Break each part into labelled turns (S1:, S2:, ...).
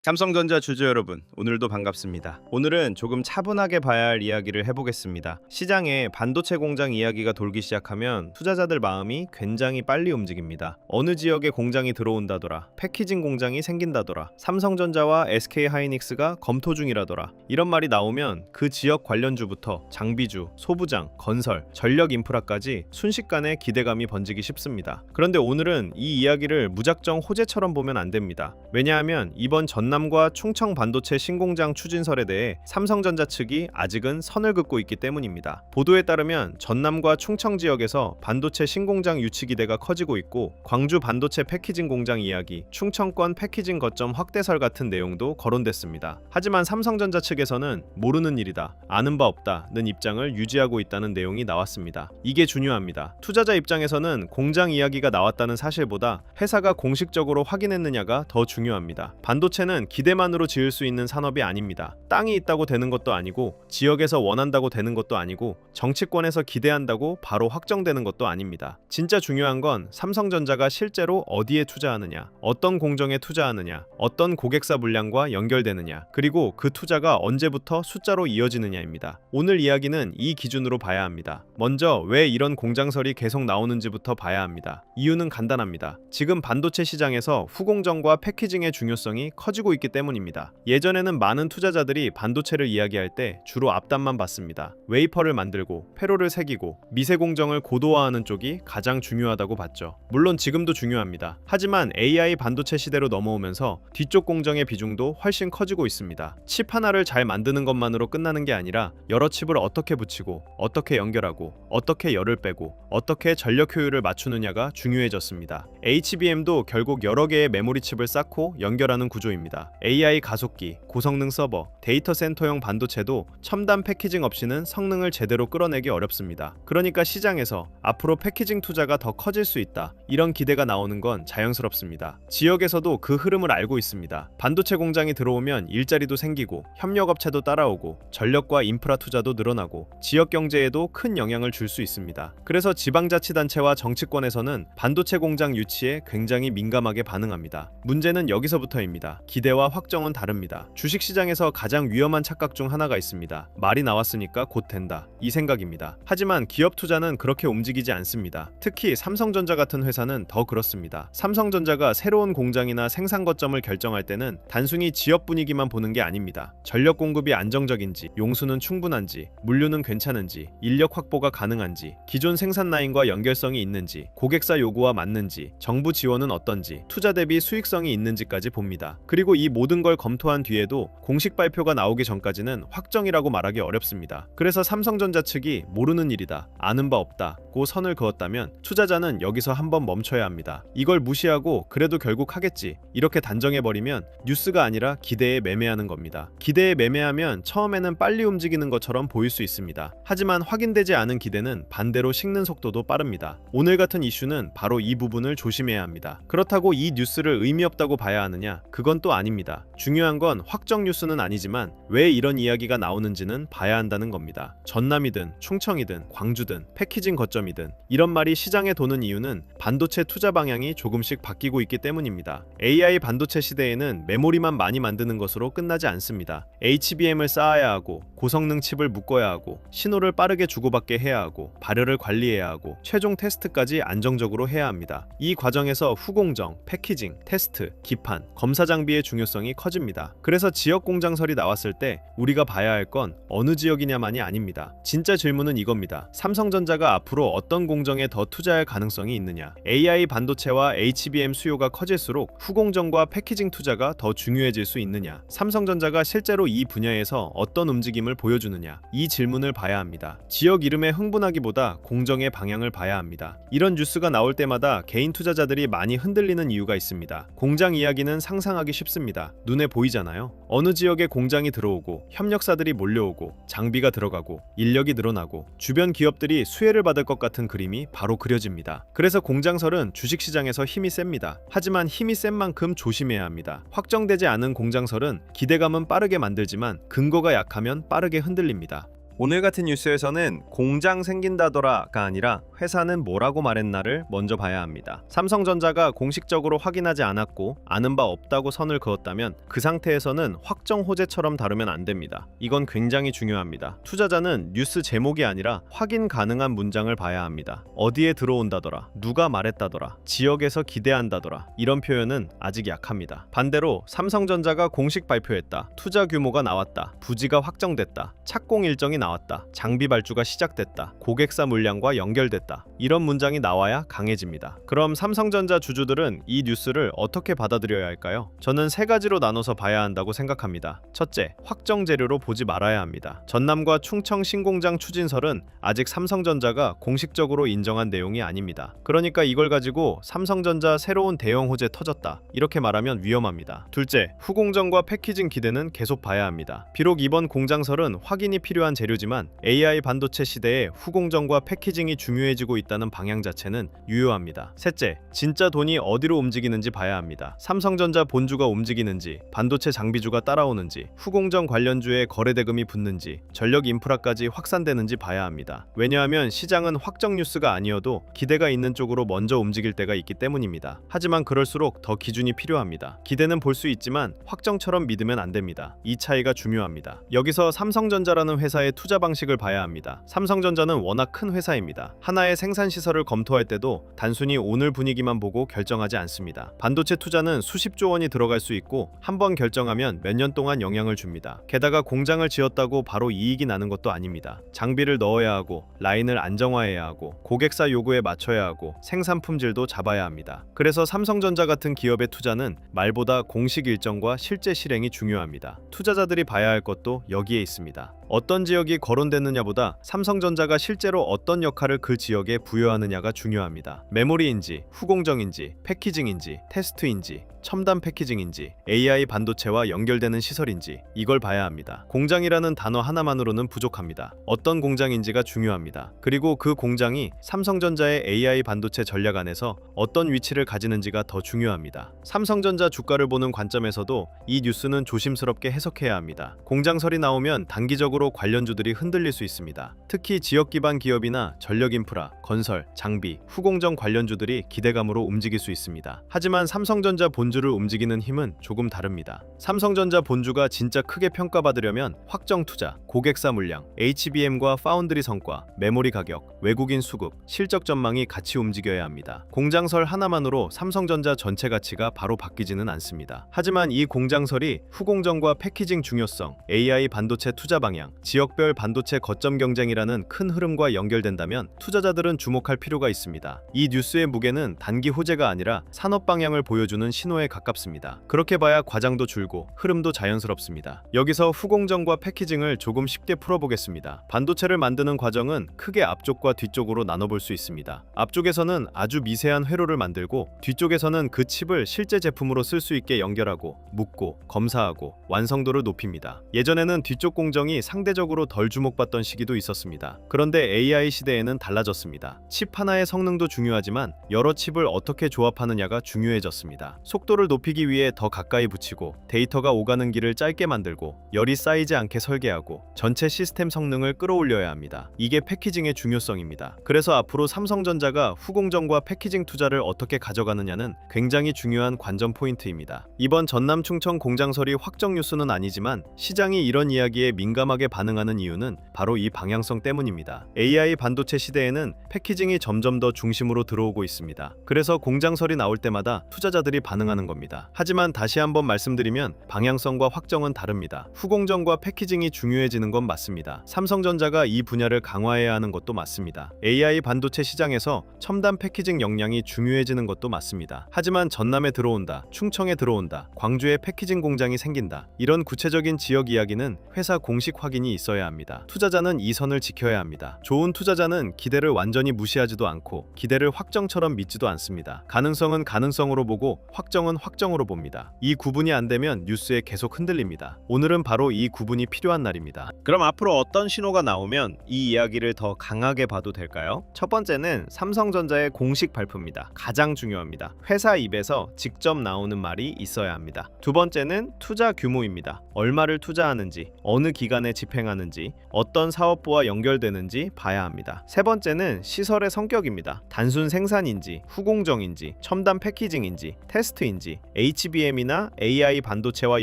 S1: 삼성전자 주주 여러분, 오늘도 반갑습니다. 오늘은 조금 차분하게 봐야 할 이야기를 해보겠습니다. 시장에 반도체 공장 이야기가 돌기 시작하면 투자자들 마음이 굉장히 빨리 움직입니다. 어느 지역에 공장이 들어온다더라, 패키징 공장이 생긴다더라, 삼성전자와 SK하이닉스가 검토 중이라더라, 이런 말이 나오면 그 지역 관련주부터 장비주, 소부장, 건설, 전력 인프라까지 순식간에 기대감이 번지기 쉽습니다. 그런데 오늘은 이 이야기를 무작정 호재처럼 보면 안 됩니다. 왜냐하면 이번 전남과 충청 반도체 신공장 추진설에 대해 삼성전자 측이 아직은 선을 긋고 있기 때문입니다. 보도에 따르면 전남과 충청 지역에서 반도체 신공장 유치 기대가 커지고 있고, 광주 반도체 패키징 공장 이야기, 충청권 패키징 거점 확대설 같은 내용도 거론됐습니다. 하지만 삼성전자 측에서는 모르는 일이다, 아는 바 없다는 입장을 유지하고 있다는 내용이 나왔습니다. 이게 중요합니다. 투자자 입장에서는 공장 이야기가 나왔다는 사실보다 회사가 공식적으로 확인했느냐가 더 중요합니다. 반도체는 기대만으로 지을 수 있는 산업이 아닙니다. 땅이 있다고 되는 것도 아니고, 지역에서 원한다고 되는 것도 아니고, 정치권에서 기대한다고 바로 확정되는 것도 아닙니다. 진짜 중요한 건 삼성전자가 실제로 어디에 투자하느냐, 어떤 공정에 투자하느냐, 어떤 고객사 물량과 연결되느냐, 그리고 그 투자가 언제부터 숫자로 이어지느냐입니다. 오늘 이야기는 이 기준으로 봐야 합니다. 먼저 왜 이런 공장설이 계속 나오는지부터 봐야 합니다. 이유는 간단합니다. 지금 반도체 시장에서 후공정과 패키징의 중요성이 커지고 있기 때문입니다. 예전에는 많은 투자자들이 반도체를 이야기할 때 주로 앞단만 봤습니다. 웨이퍼를 만들고 회로를 새기고 미세 공정을 고도화하는 쪽이 가장 중요하다고 봤죠. 물론 지금도 중요합니다. 하지만 AI 반도체 시대로 넘어오면서 뒤쪽 공정의 비중도 훨씬 커지고 있습니다. 칩 하나를 잘 만드는 것만으로 끝나는 게 아니라 여러 칩을 어떻게 붙이고, 어떻게 연결하고, 어떻게 열을 빼고, 어떻게 전력 효율을 맞추느냐가 중요해졌습니다. HBM도 결국 여러 개의 메모리 칩을 쌓고 연결하는 구조입니다. AI 가속기, 고성능 서버, 데이터 센터용 반도체도 첨단 패키징 없이는 성능을 제대로 끌어내기 어렵습니다. 그러니까 시장에서 앞으로 패키징 투자가 더 커질 수 있다, 이런 기대가 나오는 건 자연스럽습니다. 지역에서도 그 흐름을 알고 있습니다. 반도체 공장이 들어오면 일자리도 생기고, 협력업체도 따라오고, 전력과 인프라 투자도 늘어나고, 지역 경제에도 큰 영향을 줄 수 있습니다. 그래서 지방자치단체와 정치권에서는 반도체 공장 유치에 굉장히 민감하게 반응합니다. 문제는 여기서부터입니다. 기대와 확정은 다릅니다. 주식시장에서 가장 위험한 착각 중 하나가 있습니다. 말이 나왔으니까 곧 된다, 이 생각입니다. 하지만 기업 투자는 그렇게 움직이지 않습니다. 특히 삼성전자 같은 회사는 더 그렇습니다. 삼성전자가 새로운 공장이나 생산 거점을 결정할 때는 단순히 지역 분위기만 보는 게 아닙니다. 전력 공급이 안정적인지, 용수는 충분한지, 물류는 괜찮은지, 인력 확보가 가능한지, 기존 생산 라인과 연결성이 있는지, 고객사 요구와 맞는지, 정부 지원은 어떤지, 투자 대비 수익성이 있는지까지 봅니다. 그리고 이 모든 걸 검토한 뒤에도 공식 발표가 나오기 전까지는 확정이라고 말하기 어렵습니다. 그래서 삼성전자 측이 모르는 일이다, 아는 바 없다고 선을 그었다면 투자자는 여기서 한번 멈춰야 합니다. 이걸 무시하고 그래도 결국 하겠지, 이렇게 단정해버리면 뉴스가 아니라 기대에 매매하는 겁니다. 기대에 매매하면 처음에는 빨리 움직이는 것처럼 보일 수 있습니다. 하지만 확인되지 않은 기대는 반대로 식는 속도도 빠릅니다. 오늘 같은 이슈는 바로 이 부분을 조심해야 합니다. 그렇다고 이 뉴스를 의미 없다고 봐야 하느냐? 그건 또 아닙니다. 중요한 건 확정 뉴스는 아니지만 왜 이런 이야기가 나오는지는 봐야 한다는 겁니다. 전남이든 충청이든 광주든 패키징 거점이든 이런 말이 시장에 도는 이유는 반도체 투자 방향이 조금씩 바뀌고 있기 때문입니다. AI 반도체 시대에는 메모리만 많이 만드는 것으로 끝나지 않습니다. HBM을 쌓아야 하고, 고성능 칩을 묶어야 하고, 신호를 빠르게 주고받게 해야 하고, 발열을 관리해야 하고, 최종 테스트까지 안정적으로 해야 합니다. 이 과정에서 후공정, 패키징, 테스트, 기판, 검사 장비의 중요성이 커집니다. 그래서 지역 공장설이 나왔을 때 우리가 봐야 할 건 어느 지역이냐만이 아닙니다. 진짜 질문은 이겁니다. 삼성전자가 앞으로 어떤 공정에 더 투자할 가능성이 있느냐? AI 반도체와 HBM 수요가 커질수록 후공정과 패키징 투자가 더 중요해질 수 있느냐? 삼성전자가 실제로 이 분야에서 어떤 움직임을 보여주느냐? 이 질문을 봐야 합니다. 지역 이름에 흥분하기보다 공정의 방향을 봐야 합니다. 이런 뉴스가 나올 때마다 개인 투자자들이 많이 흔들리는 이유가 있습니다. 공장 이야기는 상상하기 쉽습니다. 눈에 보이잖아요. 어느 지역에 공장이 들어오고, 협력사들이 몰려오고, 장비가 들어가고, 인력이 늘어나고, 주변 기업들이 수혜를 받을 것 같은 그림이 바로 그려집니다. 그래서 공장설은 주식시장에서 힘이 셉니다. 하지만 힘이 센 만큼 조심해야 합니다. 확정되지 않은 공장설은 기대감은 빠르게 만들지만 근거가 약하면 빠르게 흔들립니다. 오늘 같은 뉴스에서는 공장 생긴다더라가 아니라 회사는 뭐라고 말했나를 먼저 봐야 합니다. 삼성전자가 공식적으로 확인하지 않았고 아는 바 없다고 선을 그었다면 그 상태에서는 확정 호재처럼 다루면 안 됩니다. 이건 굉장히 중요합니다. 투자자는 뉴스 제목이 아니라 확인 가능한 문장을 봐야 합니다. 어디에 들어온다더라, 누가 말했다더라, 지역에서 기대한다더라, 이런 표현은 아직 약합니다. 반대로 삼성전자가 공식 발표했다, 투자 규모가 나왔다, 부지가 확정됐다, 착공 일정이 나왔다, 장비 발주가 시작됐다, 고객사 물량과 연결됐다, 이런 문장이 나와야 강해집니다. 그럼 삼성전자 주주들은 이 뉴스를 어떻게 받아들여야 할까요? 저는 세 가지로 나눠서 봐야 한다고 생각합니다. 첫째, 확정 재료로 보지 말아야 합니다. 전남과 충청 신공장 추진설은 아직 삼성전자가 공식적으로 인정한 내용이 아닙니다. 그러니까 이걸 가지고 삼성전자 새로운 대형 호재 터졌다, 이렇게 말하면 위험합니다. 둘째, 후공정과 패키징 기대는 계속 봐야 합니다. 비록 이번 공장설은 확인이 필요한 재료지만 AI 반도체 시대에 후공정과 패키징이 중요해지고 있다는 방향 자체는 유효합니다. 셋째, 진짜 돈이 어디로 움직이는지 봐야 합니다. 삼성전자 본주가 움직이는지, 반도체 장비주가 따라오는지, 후공정 관련주에 거래 대금이 붙는지, 전력 인프라까지 확산되는지 봐야 합니다. 왜냐하면 시장은 확정 뉴스가 아니어도 기대가 있는 쪽으로 먼저 움직일 때가 있기 때문입니다. 하지만 그럴수록 더 기준이 필요합니다. 기대는 볼 수 있지만 확정처럼 믿으면 안 됩니다. 이 차이가 중요합니다. 여기서 삼성전자라는 회사의 투자 방식을 봐야 합니다. 삼성전자는 워낙 큰 회사입니다. 하나의 생산 시설을 검토할 때도 단순히 오늘 분위기만 보고 결정하지 않습니다. 반도체 투자는 수십조 원이 들어갈 수 있고 한 번 결정하면 몇 년 동안 영향을 줍니다. 게다가 공장을 지었다고 바로 이익이 나는 것도 아닙니다. 장비를 넣어야 하고 라인을 안정화해야 하고 고객사 요구에 맞춰야 하고 생산 품질도 잡아야 합니다. 그래서 삼성전자 같은 기업의 투자는 말보다 공식 일정과 실제 실행이 중요합니다. 투자자들이 봐야 할 것도 여기에 있습니다. 어떤 지역이 거론됐느냐보다 삼성전자가 실제로 어떤 역할을 그 지역에 부여하느냐가 중요합니다. 메모리인지, 후공정인지, 패키징인지, 테스트인지, 첨단 패키징인지, AI 반도체와 연결되는 시설인지, 이걸 봐야 합니다. 공장이라는 단어 하나만으로는 부족합니다. 어떤 공장인지가 중요합니다. 그리고 그 공장이 삼성전자의 AI 반도체 전략 안에서 어떤 위치를 가지는지가 더 중요합니다. 삼성전자 주가를 보는 관점에서도 이 뉴스는 조심스럽게 해석해야 합니다. 공장설이 나오면 단기적으로 관련주들이 흔들릴 수 있습니다. 특히 지역 기반 기업이나 전력 인프라, 건설, 장비, 후공정 관련주들이 기대감으로 움직일 수 있습니다. 하지만 삼성전자 본주를 움직이는 힘은 조금 다릅니다. 삼성전자 본주가 진짜 크게 평가받으려면 확정 투자, 고객사 물량, HBM과 파운드리 성과, 메모리 가격, 외국인 수급, 실적 전망이 같이 움직여야 합니다. 공장설 하나만으로 삼성전자 전체 가치가 바로 바뀌지는 않습니다. 하지만 이 공장설이 후공정과 패키징 중요성, AI 반도체 투자 방향, 지역별 반도체 거점 경쟁이라는 큰 흐름과 연결된다면 투자자들은 주목할 필요가 있습니다. 이 뉴스의 무게는 단기 호재가 아니라 산업 방향을 보여주는 신호에 가깝습니다. 그렇게 봐야 과장도 줄고 흐름도 자연스럽습니다. 여기서 후공정과 패키징을 조금 쉽게 풀어보겠습니다. 반도체를 만드는 과정은 크게 앞쪽과 뒤쪽으로 나눠볼 수 있습니다. 앞쪽에서는 아주 미세한 회로를 만들고 뒤쪽에서는 그 칩을 실제 제품으로 쓸 수 있게 연결하고 묶고 검사하고 완성도를 높입니다. 예전에는 뒤쪽 공정이 상대적으로 덜 주목받던 시기도 있었습니다. 그런데 AI 시대에는 달라졌습니다. 칩 하나의 성능도 중요하지만 여러 칩을 어떻게 조합하느냐가 중요해졌습니다. 속도를 높이기 위해 더 가까이 붙이고 데이터가 오가는 길을 짧게 만들고 열이 쌓이지 않게 설계하고 전체 시스템 성능을 끌어올려야 합니다. 이게 패키징의 중요성입니다. 그래서 앞으로 삼성전자가 후공정과 패키징 투자를 어떻게 가져가느냐는 굉장히 중요한 관전 포인트입니다. 이번 전남 충청 공장설이 확정 뉴스는 아니지만 시장이 이런 이야기에 민감하게 반응하는 이유는 바로 이 방향성 때문입니다. AI 반도체 시대에는 패키징이 점점 더 중심으로 들어오고 있습니다. 그래서 공장설이 나올 때마다 투자자들이 반응하는 겁니다. 하지만 다시 한번 말씀드리면 방향성과 확정은 다릅니다. 후공정과 패키징이 중요해지는 건 맞습니다. 삼성전자가 이 분야를 강화해야 하는 것도 맞습니다. AI 반도체 시장에서 첨단 패키징 역량이 중요해지는 것도 맞습니다. 하지만 전남에 들어온다, 충청에 들어온다, 광주에 패키징 공장이 생긴다, 이런 구체적인 지역 이야기는 회사 공식 확인이 있어야 합니다. 투자자는 이 선을 지켜야 합니다. 좋은 투자자는 기대를 완전히 완전히 무시하지도 않고 기대를 확정처럼 믿지도 않습니다. 가능성은 가능성으로 보고 확정은 확정으로 봅니다. 이 구분이 안 되면 뉴스에 계속 흔들립니다. 오늘은 바로 이 구분이 필요한 날입니다. 그럼 앞으로 어떤 신호가 나오면 이 이야기를 더 강하게 봐도 될까요? 첫 번째는 삼성전자의 공식 발표입니다. 가장 중요합니다. 회사 입에서 직접 나오는 말이 있어야 합니다. 두 번째는 투자 규모입니다. 얼마를 투자하는지, 어느 기간에 집행하는지, 어떤 사업부와 연결되는지 봐야 합니다. 세 번째는 시설의 성격입니다. 단순 생산인지, 후공정인지, 첨단 패키징인지, 테스트인지, HBM이나 AI 반도체와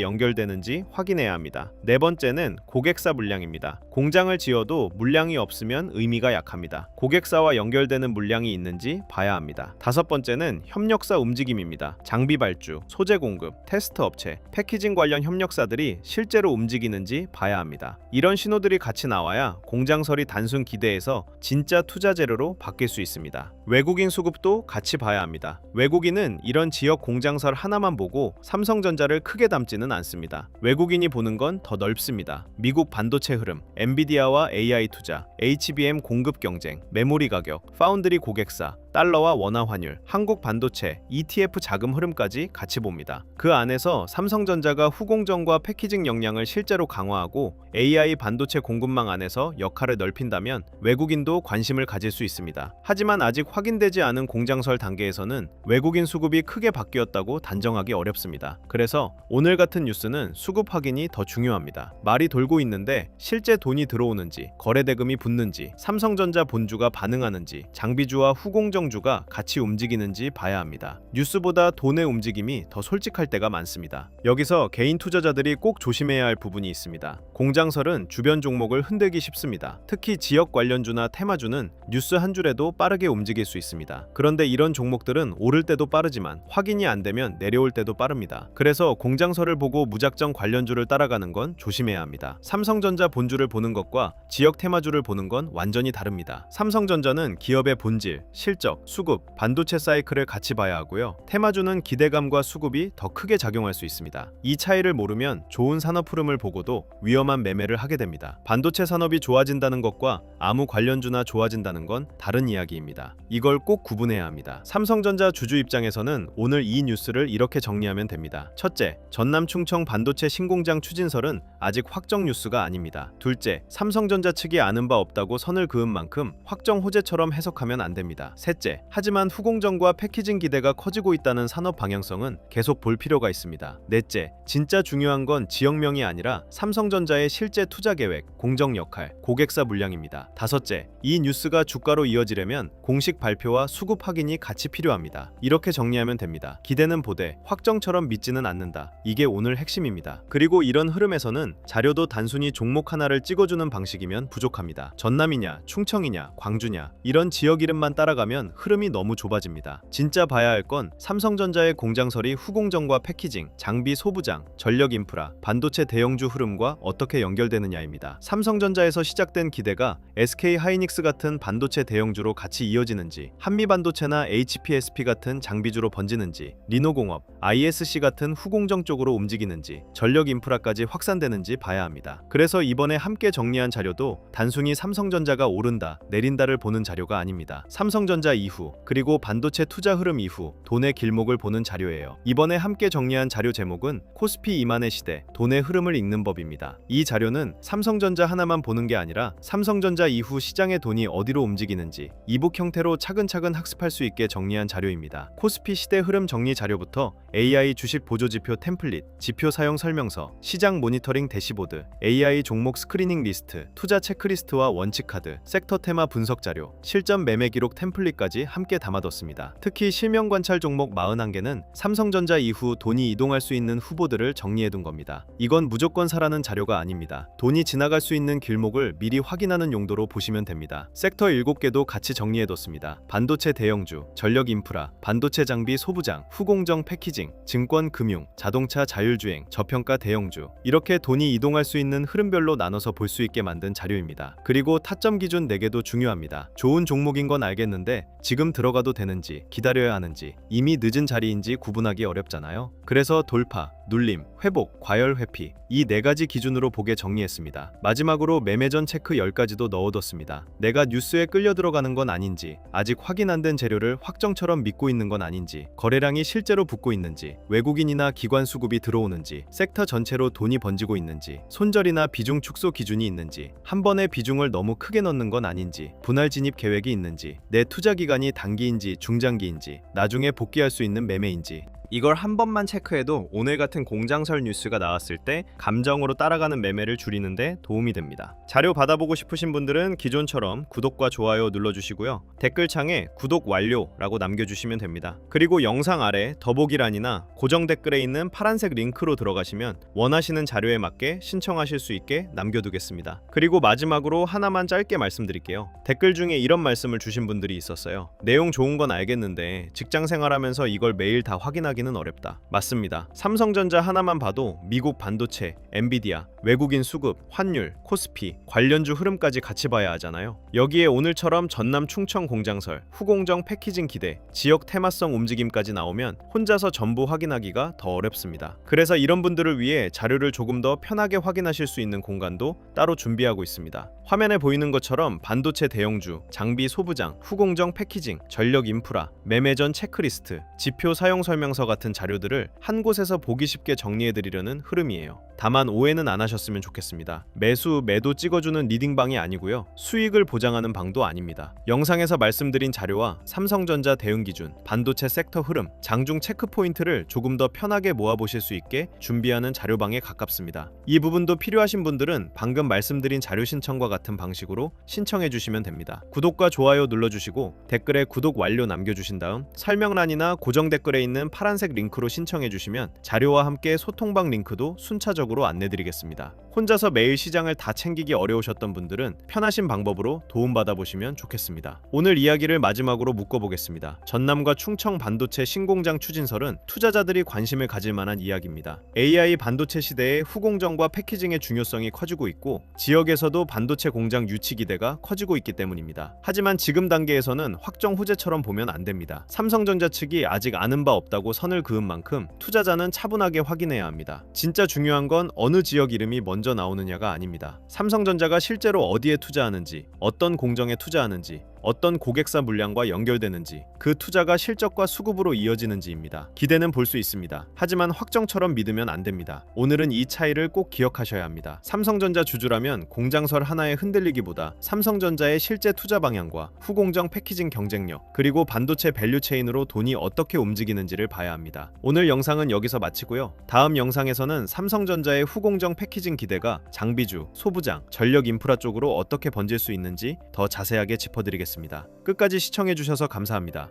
S1: 연결되는지 확인해야 합니다. 네 번째는 고객사 물량입니다. 공장을 지어도 물량이 없으면 의미가 약합니다. 고객사와 연결되는 물량이 있는지 봐야 합니다. 다섯 번째는 협력사 움직임입니다. 장비 발주, 소재 공급, 테스트 업체, 패키징 관련 협력사들이 실제로 움직이는지 봐야 합니다. 이런 신호들이 같이 나와야 공장설이 단순 기대에서 진짜 투자 재료로 바뀔 수 있습니다. 외국인 수급도 같이 봐야 합니다. 외국인은 이런 지역 공장설 하나만 보고 삼성전자를 크게 담지는 않습니다. 외국인이 보는 건 더 넓습니다. 미국 반도체 흐름, 엔비디아와 AI 투자, HBM 공급 경쟁, 메모리 가격, 파운드리 고객사, 달러와 원화 환율, 한국 반도체, ETF 자금 흐름까지 같이 봅니다. 그 안에서 삼성전자가 후공정과 패키징 역량을 실제로 강화하고 AI 반도체 공급망 안에서 역할을 넓힌다면 외국인도 관심을 가질 수 있습니다. 하지만 아직 확인되지 않은 공장설 단계에서는 외국인 수급이 크게 바뀌었다고 단정하기 어렵습니다. 그래서 오늘 같은 뉴스는 수급 확인이 더 중요합니다. 말이 돌고 있는데 실제 돈이 들어오는지, 거래 대금이 붙는지, 삼성전자 본주가 반응하는지, 장비주와 후공정주가 같이 움직이는지 봐야 합니다. 뉴스보다 돈의 움직임이 더 솔직할 때가 많습니다. 여기서 개인 투자자들이 꼭 조심해야 할 부분이 있습니다. 공장설은 주변 종목을 흔들기 쉽습니다. 특히 지역 관련주나 테마주는 뉴스 한 줄에도 빠르게 움직일 수 있습니다. 그런데 이런 종목들은 오를 때도 빠르지만 확인이 안 되면 내려올 때도 빠릅니다. 그래서 공장설을 보고 무작정 관련주를 따라가는 건 조심해야 합니다. 삼성전자 본주를 보는 것과 지역 테마주를 보는 건 완전히 다릅니다. 삼성전자는 기업의 본질, 실적, 수급, 반도체 사이클을 같이 봐야 하고요. 테마주는 기대감과 수급이 더 크게 작용할 수 있습니다. 이 차이를 모르면 좋은 산업 흐름을 보고도 위험한 매매를 하게 됩니다. 반도체 산업이 좋아진다는 것과 아무 관련주나 좋아진다는 건 다른 이야기입니다. 이걸 꼭 구분해야 합니다. 삼성전자 주주 입장에서는 오늘 이 뉴스를 이렇게 정리하면 됩니다. 첫째, 전남 충청 반도체 신공장 추진설은 아직 확정 뉴스가 아닙니다. 둘째, 삼성전자 측이 아는 바 없다고 선을 그은 만큼 확정 호재처럼 해석하면 안 됩니다. 셋째, 하지만 후공정과 패키징 기대가 커지고 있다는 산업 방향성은 계속 볼 필요가 있습니다. 넷째, 진짜 중요한 건 지역명이 아니라 삼성전자의 실제 투자 계획, 공정 역할, 고객사 물량입니다. 다섯째, 이 뉴스가 주가로 이어지려면 공식 발표와 수급 확인이 같이 필요합니다. 이렇게 정리하면 됩니다. 기대는 보되 확정처럼 믿지는 않는다. 이게 오늘 핵심입니다. 그리고 이런 흐름에서는 자료도 단순히 종목 하나를 찍어주는 방식이면 부족합니다. 전남이냐, 충청이냐, 광주냐 이런 지역 이름만 따라가면 흐름이 너무 좁아집니다. 진짜 봐야 할 건 삼성전자의 공장설이 후공정과 패키징, 장비 소부장, 전력 인프라, 반도체 대형주 흐름과 어떻게 연결되느냐입니다. 삼성전자에서 시작된 기대가 SK 하이닉스 같은 반도체 대형주로 같이 이어지는지, 한미반도체나 HPSP 같은 장비주로 번지는지, 리노공업, ISC 같은 후공정 쪽으로 움직이는지, 전력 인프라까지 확산되는지 봐야 합니다. 그래서 이번에 함께 정리한 자료도 단순히 삼성전자가 오른다, 내린다를 보는 자료가 아닙니다. 삼성전자 이후, 그리고 반도체 투자 흐름 이후 돈의 길목을 보는 자료예요. 이번에 함께 정리한 자료 제목은 코스피 2만의 시대, 돈의 흐름을 읽는 법입니다. 이 자료는 삼성전자 하나만 보는 게 아니라 삼성전자 이후 시장의 돈이 어디로 움직이는지 이북 형태로 차근차근 학습할 수 있게 정리한 자료입니다. 코스피 시대 흐름 정리 자료부터 AI 주식 보조지표 템플릿, 지표 사용 설명서, 시장 모니터링 대시보드, AI 종목 스크리닝 리스트, 투자 체크리스트와 원칙 카드, 섹터 테마 분석 자료, 실전 매매 기록 템플릿까지 함께 담아뒀습니다. 특히 실명 관찰 종목 41개는 삼성전자 이후 돈이 이동할 수 있는 후보들을 정리해둔 겁니다. 이건 무조건 사라는 자료가 아닙니다. 돈이 지나갈 수 있는 길목을 미리 확인하는 용도로 보시면 됩니다. 섹터 7개도 같이 정리해뒀습니다. 반도체 대형주, 전력 인프라, 반도체 장비 소부장, 후공정 패키징, 증권 금융, 자동차 자율주행, 저평가 대형주 이렇게 돈이 이동할 수 있는 흐름별로 나눠서 볼 수 있게 만든 자료입니다. 그리고 타점 기준 4개도 중요합니다. 좋은 종목인 건 알겠는데 지금 들어가도 되는지 기다려야 하는지 이미 늦은 자리인지 구분하기 어렵잖아요. 그래서 돌파, 눌림, 회복, 과열 회피 이 4가지 기준으로 보게 정리했습니다. 마지막으로 매매 전 체크 10가지도 넣어뒀습니다. 내가 뉴스에 끌려 들어가는 건 아닌지, 아직 확인 안 된 재료를 확정처럼 믿고 있는 건 아닌지, 거래량이 실제로 붙고 있는지, 외국인이나 기관 수급이 들어오는지, 섹터 전체로 돈이 번지고 있는지, 손절이나 비중 축소 기준이 있는지, 한 번에 비중을 너무 크게 넣는 건 아닌지, 분할 진입 계획이 있는지, 내 투자 기간이 단기인지 중장기인지, 나중에 복귀할 수 있는 매매인지, 이걸 한 번만 체크해도 오늘 같은 공장설 뉴스가 나왔을 때 감정으로 따라가는 매매를 줄이는데 도움이 됩니다. 자료 받아보고 싶으신 분들은 기존처럼 구독과 좋아요 눌러주시고요. 댓글창에 구독 완료라고 남겨주시면 됩니다. 그리고 영상 아래 더보기란이나 고정 댓글에 있는 파란색 링크로 들어가시면 원하시는 자료에 맞게 신청하실 수 있게 남겨두겠습니다. 그리고 마지막으로 하나만 짧게 말씀드릴게요. 댓글 중에 이런 말씀을 주신 분들이 있었어요. 내용 좋은 건 알겠는데 직장 생활하면서 이걸 매일 다 확인하기 는 어렵다. 맞습니다. 삼성전자 하나만 봐도 미국 반도체, 엔비디아, 외국인 수급, 환율, 코스피, 관련주 흐름까지 같이 봐야 하잖아요. 여기에 오늘처럼 전남 충청 공장설, 후공정 패키징 기대, 지역 테마성 움직임까지 나오면 혼자서 전부 확인하기가 더 어렵습니다. 그래서 이런 분들을 위해 자료를 조금 더 편하게 확인하실 수 있는 공간도 따로 준비하고 있습니다. 화면에 보이는 것처럼 반도체 대형주, 장비 소부장, 후공정 패키징, 전력 인프라, 매매 전 체크리스트, 지표 사용 설명서 같은 자료들을 한 곳에서 보기 쉽게 정리해드리려는 흐름이에요. 다만 오해는 안 하셨으면 좋겠습니다. 매수, 매도 찍어주는 리딩방이 아니고요. 수익을 보장하는 방도 아닙니다. 영상에서 말씀드린 자료와 삼성전자 대응 기준, 반도체 섹터 흐름, 장중 체크 포인트를 조금 더 편하게 모아보실 수 있게 준비하는 자료방에 가깝습니다. 이 부분도 필요하신 분들은 방금 말씀드린 자료 신청과 같은 방식으로 신청해 주시면 됩니다. 구독과 좋아요 눌러주시고 댓글에 구독 완료 남겨주신 다음 설명란이나 고정 댓글에 있는 파란색 링크로 신청해 주시면 자료와 함께 소통방 링크도 순차적으로 안내드리겠습니다. 혼자서 매일 시장을 다 챙기기 어려우셨던 분들은 편하신 방법으로 도움받아 보시면 좋겠습니다. 오늘 이야기를 마지막으로 묶어보겠습니다. 전남과 충청 반도체 신공장 추진설은 투자자들이 관심을 가질 만한 이야기입니다. AI 반도체 시대에 후공정과 패키징의 중요성이 커지고 있고 지역에서도 반도체 공장 유치 기대가 커지고 있기 때문입니다. 하지만 지금 단계에서는 확정 호재처럼 보면 안 됩니다. 삼성전자 측이 아직 아는 바 없다고 선을 그은 만큼 투자자는 차분하게 확인해야 합니다. 진짜 중요한 건 어느 지역 이름이 먼저 나오느냐가 아닙니다. 삼성전자가 실제로 어디에 투자하는지, 어떤 공정에 투자하는지, 어떤 고객사 물량과 연결되는지, 그 투자가 실적과 수급으로 이어지는지입니다. 기대는 볼 수 있습니다. 하지만 확정처럼 믿으면 안 됩니다. 오늘은 이 차이를 꼭 기억하셔야 합니다. 삼성전자 주주라면 공장설 하나에 흔들리기보다 삼성전자의 실제 투자 방향과 후공정 패키징 경쟁력, 그리고 반도체 밸류체인으로 돈이 어떻게 움직이는지를 봐야 합니다. 오늘 영상은 여기서 마치고요. 다음 영상에서는 삼성전자의 후공정 패키징 기대가 장비주, 소부장, 전력 인프라 쪽으로 어떻게 번질 수 있는지 더 자세하게 짚어드리겠습니다. 끝까지 시청해주셔서 감사합니다.